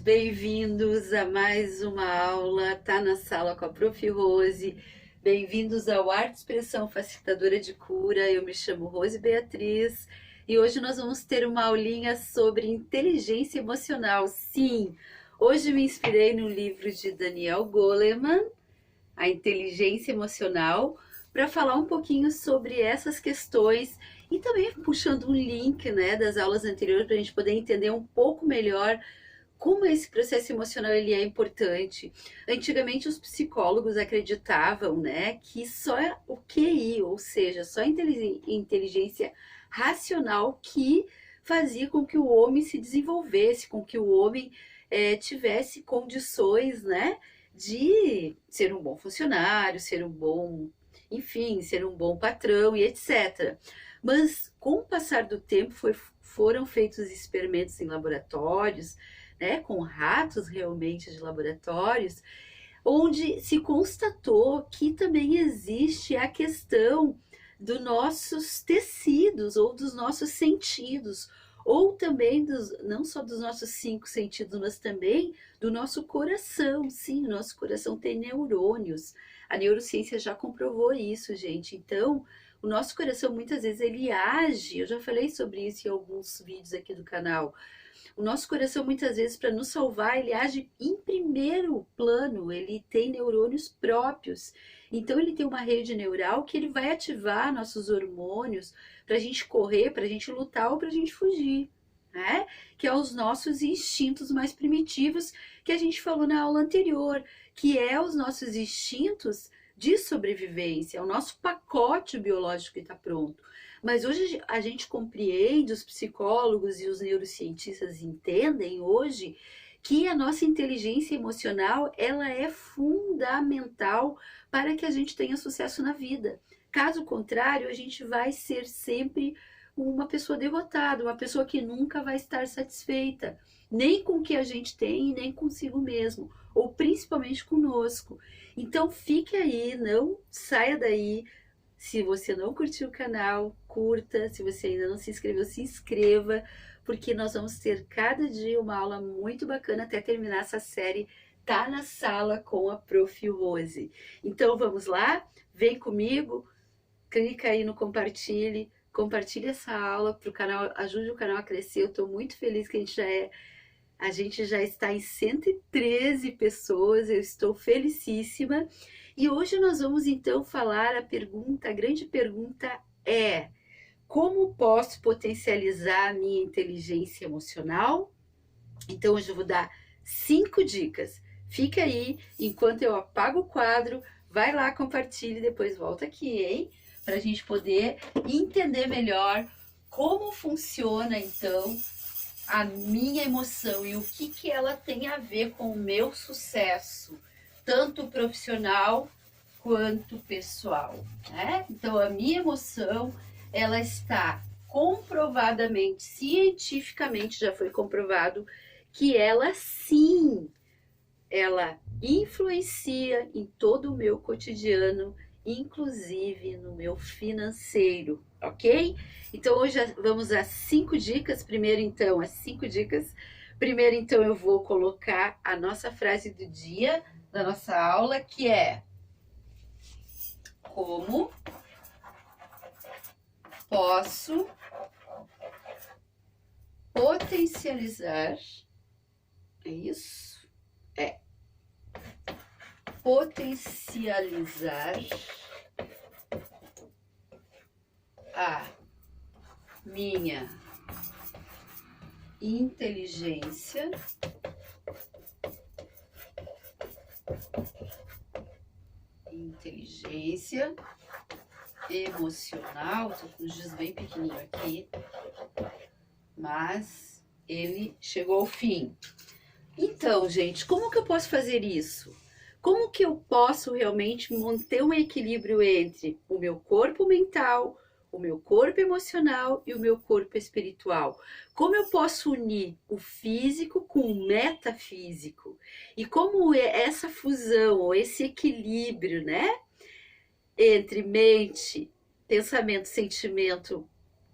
bem-vindos a mais uma aula, tá na sala com a Prof. Rose. Bem-vindos ao Arte Expressão Facilitadora de Cura. Eu me chamo Rose Beatriz e hoje nós vamos ter uma aulinha sobre inteligência emocional. Sim, hoje me inspirei no livro de Daniel Goleman, A Inteligência Emocional, para falar um pouquinho sobre essas questões e também puxando um link, né, das aulas anteriores para a gente poder entender um pouco melhor como esse processo emocional ele é importante. Antigamente os psicólogos acreditavam, né, que só o QI, ou seja, só a inteligência racional que fazia com que o homem se desenvolvesse, com que o homem tivesse condições, né, de ser um bom funcionário, ser um bom, enfim, ser um bom patrão e etc. Mas com o passar do tempo foram feitos experimentos em laboratórios, né, com ratos realmente de laboratórios, onde se constatou que também existe a questão dos nossos tecidos ou dos nossos sentidos, ou também não só dos nossos 5 sentidos, mas também do nosso coração. Sim, o nosso coração tem neurônios. A neurociência já comprovou isso, gente. Então, o nosso coração muitas vezes ele age, eu já falei sobre isso em alguns vídeos aqui do canal. O nosso coração, muitas vezes, para nos salvar, ele age em primeiro plano, ele tem neurônios próprios. Então, ele tem uma rede neural que ele vai ativar nossos hormônios para a gente correr, para a gente lutar ou para a gente fugir, né? Que é os nossos instintos mais primitivos que a gente falou na aula anterior, que é os nossos instintos de sobrevivência, é o nosso pacote biológico que está pronto. Mas hoje a gente compreende, os psicólogos e os neurocientistas entendem hoje que a nossa inteligência emocional ela é fundamental para que a gente tenha sucesso na vida. Caso contrário, a gente vai ser sempre uma pessoa derrotada, uma pessoa que nunca vai estar satisfeita, nem com o que a gente tem, nem consigo mesmo, ou principalmente conosco. Então fique aí, não saia daí. Se você não curtiu o canal, curta. Se você ainda não se inscreveu, se inscreva, porque nós vamos ter cada dia uma aula muito bacana até terminar essa série Tá na Sala com a Prof. Rose. Então vamos lá? Vem comigo, clica aí no compartilhe essa aula para o canal, ajude o canal a crescer. Eu estou muito feliz que a gente já está em 113 pessoas, eu estou felicíssima. E hoje nós vamos então falar a grande pergunta é: como posso potencializar a minha inteligência emocional? Então hoje eu vou dar 5 dicas. Fica aí, enquanto eu apago o quadro, vai lá, compartilhe, depois volta aqui, hein? Para a gente poder entender melhor como funciona então a minha emoção e o que ela tem a ver com o meu sucesso, tanto profissional quanto pessoal, né? Então a minha emoção, ela está comprovadamente, cientificamente já foi comprovado que ela sim, ela influencia em todo o meu cotidiano, inclusive no meu financeiro, ok? Então hoje vamos às 5 dicas. Primeiro então eu vou colocar a nossa frase do dia da nossa aula, que é: como posso potencializar, é isso? Potencializar a minha inteligência emocional. Tô com os dias bem pequenininho aqui, mas ele chegou ao fim. Então, gente, como que eu posso fazer isso? Como que eu posso realmente manter um equilíbrio entre o meu corpo mental, o meu corpo emocional e o meu corpo espiritual? Como eu posso unir o físico com o metafísico? E como é essa fusão, ou esse equilíbrio, né? Entre mente, pensamento, sentimento,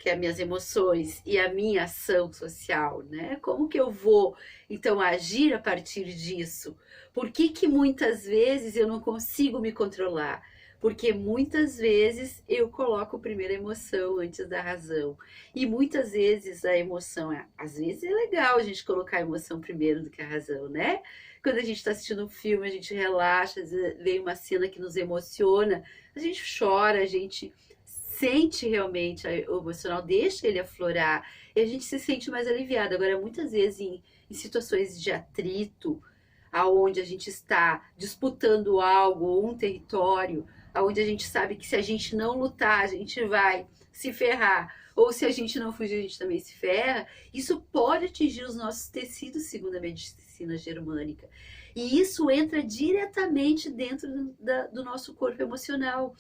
que é as minhas emoções e a minha ação social, né? Como que eu vou, então, agir a partir disso? Por que que muitas vezes eu não consigo me controlar? Porque muitas vezes eu coloco primeiro a emoção antes da razão. E muitas vezes a emoção, às vezes é legal a gente colocar a emoção primeiro do que a razão, né? Quando a gente está assistindo um filme, a gente relaxa, vem uma cena que nos emociona, a gente chora, a gente sente realmente o emocional, deixa ele aflorar, e a gente se sente mais aliviado. Agora, muitas vezes em situações de atrito, aonde a gente está disputando algo, ou um território, aonde a gente sabe que se a gente não lutar, a gente vai se ferrar, ou se a gente não fugir, a gente também se ferra, isso pode atingir os nossos tecidos, segundo a medicina germânica. E isso entra diretamente dentro do nosso corpo emocional.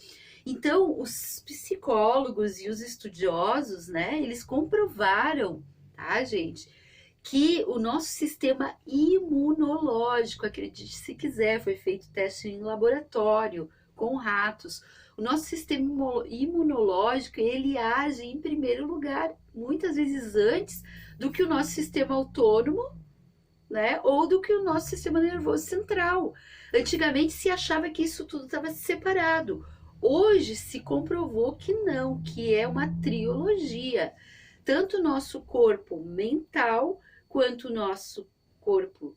Então, os psicólogos e os estudiosos, né, eles comprovaram, tá, gente, que o nosso sistema imunológico, acredite se quiser, foi feito teste em laboratório com ratos. O nosso sistema imunológico, ele age em primeiro lugar, muitas vezes antes do que o nosso sistema autônomo, né, ou do que o nosso sistema nervoso central. Antigamente se achava que isso tudo estava separado. Hoje se comprovou que não, que é uma trilogia. Tanto o nosso corpo mental, quanto o nosso corpo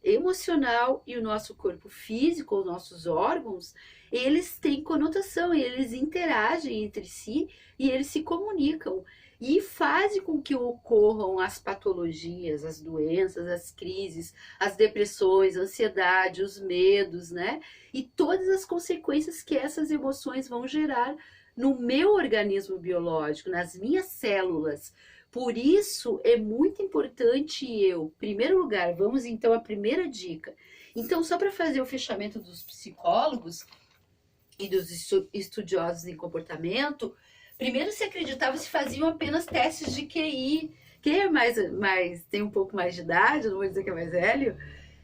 emocional e o nosso corpo físico, os nossos órgãos, eles têm conotação, eles interagem entre si e eles se comunicam e fazem com que ocorram as patologias, as doenças, as crises, as depressões, a ansiedade, os medos, né? E todas as consequências que essas emoções vão gerar no meu organismo biológico, nas minhas células. Por isso é muito importante em primeiro lugar, vamos então à primeira dica. Então, só para fazer o fechamento dos psicólogos e dos estudiosos em comportamento, primeiro se acreditava se faziam apenas testes de QI. Quem é tem um pouco mais de idade, não vou dizer que é mais velho,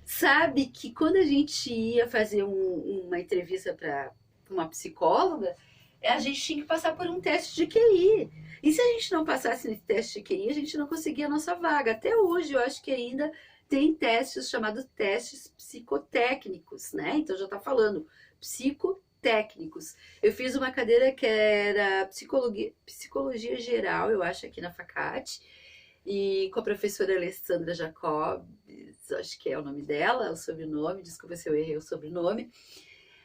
sabe que quando a gente ia fazer uma entrevista para uma psicóloga, a gente tinha que passar por um teste de QI. E se a gente não passasse nesse teste de QI, a gente não conseguia a nossa vaga. Até hoje, eu acho que ainda tem testes chamados testes psicotécnicos, né? Então já está falando psicotécnicos. Eu fiz uma cadeira que era psicologia geral, eu acho, aqui na Facate, e com a professora Alessandra Jacobs, acho que é o nome dela, o sobrenome, desculpa se eu errei o sobrenome.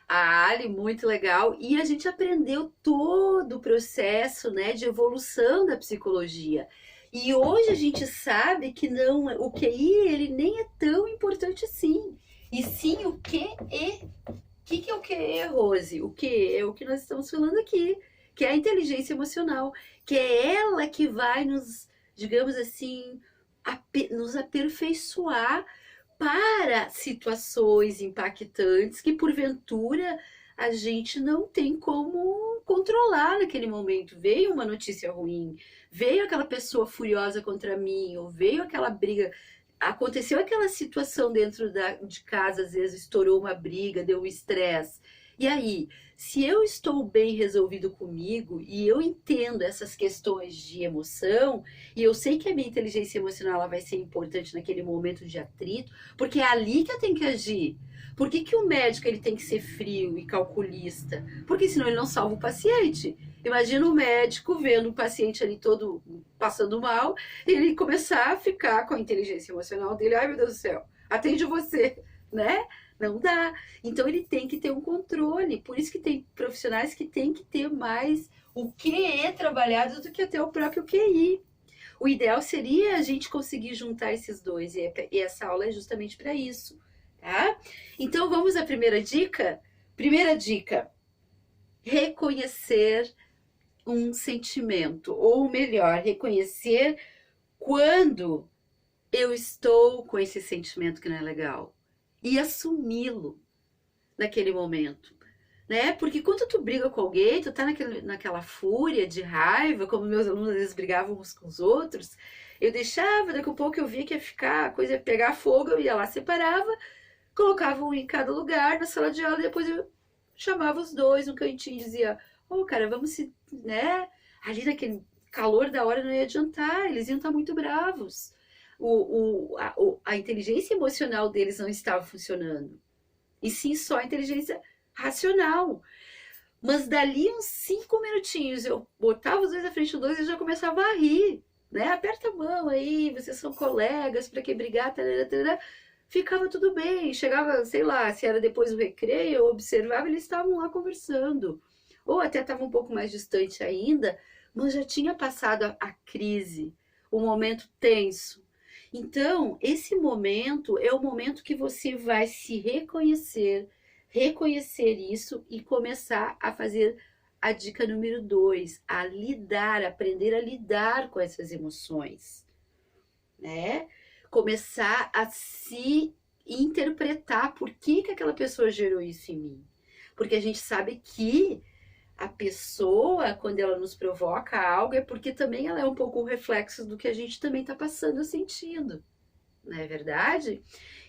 A Ali, muito legal, e a gente aprendeu todo o processo, né, de evolução da psicologia. E hoje a gente sabe que não, o QI ele nem é tão importante assim. E sim o QE. O que é o QE, Rose? O QE é o que nós estamos falando aqui, que é a inteligência emocional, que é ela que vai nos, digamos assim, nos aperfeiçoar para situações impactantes que porventura a gente não tem como controlar naquele momento. Veio uma notícia ruim, veio aquela pessoa furiosa contra mim, ou veio aquela briga, aconteceu aquela situação dentro de casa, às vezes estourou uma briga, deu um estresse. E aí, se eu estou bem resolvido comigo e eu entendo essas questões de emoção, e eu sei que a minha inteligência emocional ela vai ser importante naquele momento de atrito, porque é ali que eu tenho que agir. Por que que o médico ele tem que ser frio e calculista? Porque senão ele não salva o paciente. Imagina o médico vendo o paciente ali todo passando mal, e ele começar a ficar com a inteligência emocional dele, ai meu Deus do céu, atende você, né? Não dá. Então ele tem que ter um controle. Por isso que tem profissionais que têm que ter mais o QE trabalhado do que até o próprio QI. O ideal seria a gente conseguir juntar esses dois. E essa aula é justamente para isso. Tá? Então vamos à primeira dica? Primeira dica: reconhecer um sentimento. Ou melhor, reconhecer quando eu estou com esse sentimento que não é legal. E assumi-lo naquele momento, né? Porque quando tu briga com alguém, tu tá naquela fúria de raiva, como meus alunos às vezes brigavam uns com os outros, eu deixava, daqui a pouco eu via que ia ficar, a coisa ia pegar fogo, eu ia lá, separava, colocava um em cada lugar na sala de aula, e depois eu chamava os dois no cantinho e dizia, cara, vamos se, né? Ali naquele calor da hora não ia adiantar, eles iam estar muito bravos. A inteligência emocional deles não estava funcionando. E sim só a inteligência racional. Mas dali uns 5 minutinhos, eu botava os dois à frente do dois e já começava a rir, né? Aperta a mão aí, vocês são colegas, pra que brigar, tarará, tarará. Ficava tudo bem. Chegava, sei lá, se era depois do recreio, eu observava, eles estavam lá conversando. Ou até estavam um pouco mais distante ainda, mas já tinha passado a crise, o momento tenso. Então, esse momento é o momento que você vai se reconhecer isso e começar a fazer a dica número 2, a lidar, aprender a lidar com essas emoções, né? Começar a se interpretar por que aquela pessoa gerou isso em mim. Porque a gente sabe que a pessoa, quando ela nos provoca algo, é porque também ela é um pouco o reflexo do que a gente também está passando, sentindo. Não é verdade?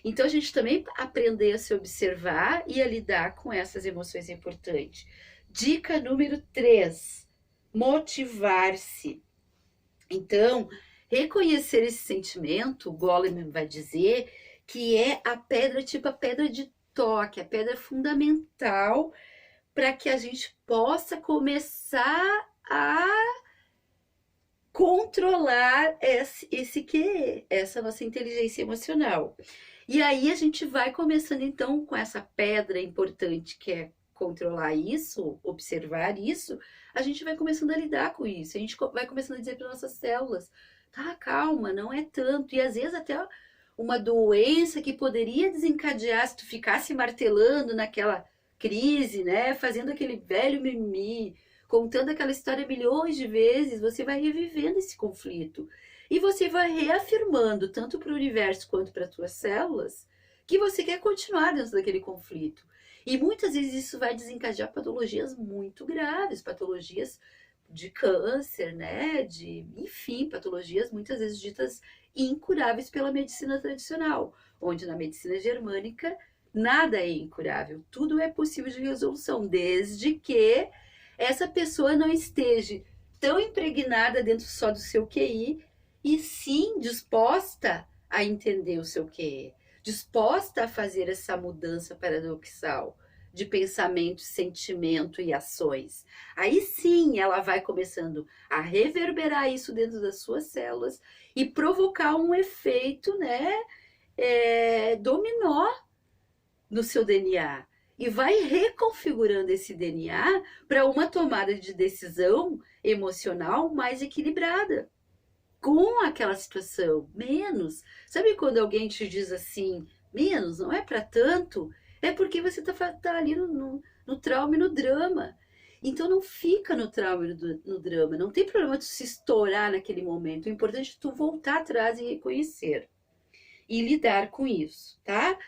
Então a gente também aprender a se observar e a lidar com essas emoções é importante. Dica número 3, motivar-se. Então, reconhecer esse sentimento, o Goleman vai dizer que é a pedra, tipo a pedra de toque, a pedra fundamental para que a gente possa começar a controlar esse que essa nossa inteligência emocional. E aí a gente vai começando então com essa pedra importante que é controlar isso, observar isso, a gente vai começando a lidar com isso. A gente vai começando a dizer para nossas células, tá, calma, não é tanto. E às vezes até uma doença que poderia desencadear se tu ficasse martelando naquela crise, né, fazendo aquele velho mimimi, contando aquela história milhões de vezes, você vai revivendo esse conflito. E você vai reafirmando, tanto para o universo quanto para as tuas células, que você quer continuar dentro daquele conflito. E muitas vezes isso vai desencadear patologias muito graves, patologias de câncer, né? Enfim, patologias muitas vezes ditas incuráveis pela medicina tradicional, onde na medicina germânica nada é incurável, tudo é possível de resolução, desde que essa pessoa não esteja tão impregnada dentro só do seu QI, e sim disposta a entender o seu QI, disposta a fazer essa mudança paradoxal de pensamento, sentimento e ações. Aí sim ela vai começando a reverberar isso dentro das suas células e provocar um efeito, né, dominó no seu DNA. E vai reconfigurando esse DNA para uma tomada de decisão emocional mais equilibrada com aquela situação. Menos. Sabe quando alguém te diz assim, menos, não é para tanto? É porque você tá ali no trauma e no drama. Então não fica no trauma e no drama. Não tem problema tu se estourar naquele momento. O importante é tu voltar atrás e reconhecer. E lidar com isso, tá?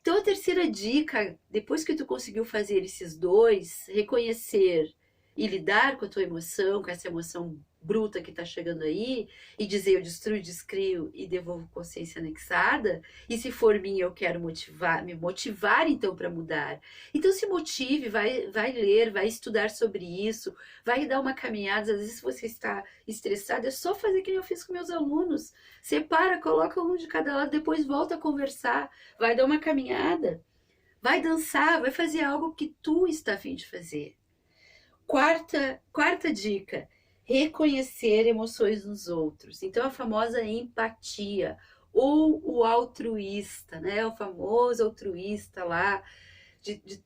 Então a terceira dica, depois que tu conseguiu fazer esses dois, reconhecer e lidar com a tua emoção, com essa emoção bruta que tá chegando aí, e dizer eu destruo, descrio e devolvo consciência anexada, e se for minha eu quero me motivar então para mudar. Então se motive, vai ler, vai estudar sobre isso, vai dar uma caminhada, às vezes se você está estressado, é só fazer que eu fiz com meus alunos. Separa, coloca um de cada lado, depois volta a conversar, vai dar uma caminhada, vai dançar, vai fazer algo que tu está a fim de fazer. Quarta dica, reconhecer emoções nos outros. Então, a famosa empatia, ou o altruísta, né? O famoso altruísta lá,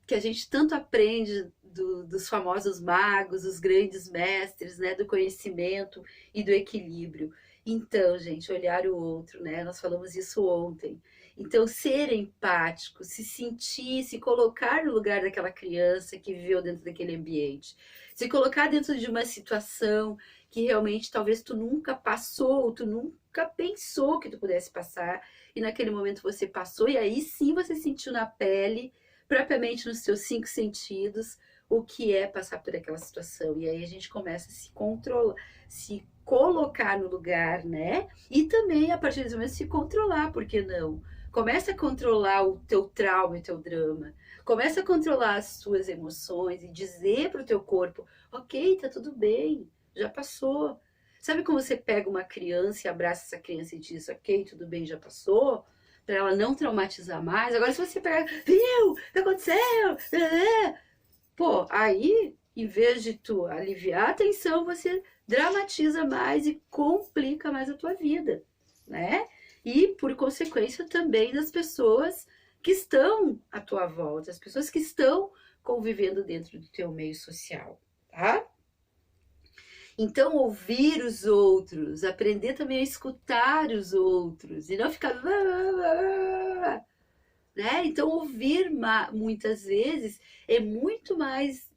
que a gente tanto aprende dos famosos magos, os grandes mestres, né? Do conhecimento e do equilíbrio. Então, gente, olhar o outro, né? Nós falamos isso ontem. Então, ser empático, se sentir, se colocar no lugar daquela criança que viveu dentro daquele ambiente. Se colocar dentro de uma situação que realmente talvez tu nunca passou, tu nunca pensou que tu pudesse passar, e naquele momento você passou, e aí sim você sentiu na pele, propriamente nos seus 5 sentidos, o que é passar por aquela situação. E aí a gente começa a se controlar, se colocar no lugar, né? E também, a partir desse momento, se controlar, por que não? Começa a controlar o teu trauma e o teu drama. Começa a controlar as suas emoções e dizer para o teu corpo, ok, tá tudo bem, já passou. Sabe como você pega uma criança e abraça essa criança e diz, ok, tudo bem, já passou? Para ela não traumatizar mais. Agora, se você pegar, viu? O que aconteceu? Pô, aí, em vez de tu aliviar a tensão, você dramatiza mais e complica mais a tua vida, né? E, por consequência, também das pessoas que estão à tua volta, as pessoas que estão convivendo dentro do teu meio social, tá? Então, ouvir os outros, aprender também a escutar os outros e não ficar, né? Então, ouvir muitas vezes é muito mais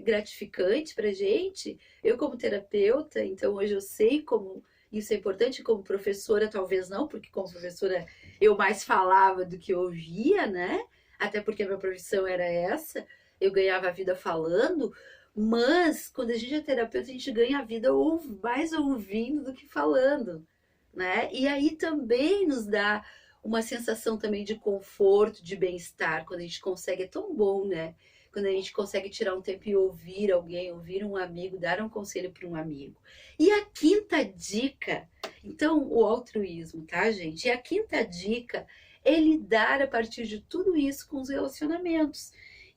gratificante para gente. Eu, como terapeuta, então hoje eu sei como isso é importante, como professora, talvez não, porque como professora eu mais falava do que ouvia, né? Até porque a minha profissão era essa, eu ganhava a vida falando, mas quando a gente é terapeuta, a gente ganha a vida mais ouvindo do que falando, né? E aí também nos dá uma sensação também de conforto, de bem-estar, quando a gente consegue, é tão bom, né? Quando a gente consegue tirar um tempo e ouvir alguém, ouvir um amigo, dar um conselho para um amigo. E a quinta dica, então, o altruísmo, tá, gente? E a quinta dica é lidar a partir de tudo isso com os relacionamentos.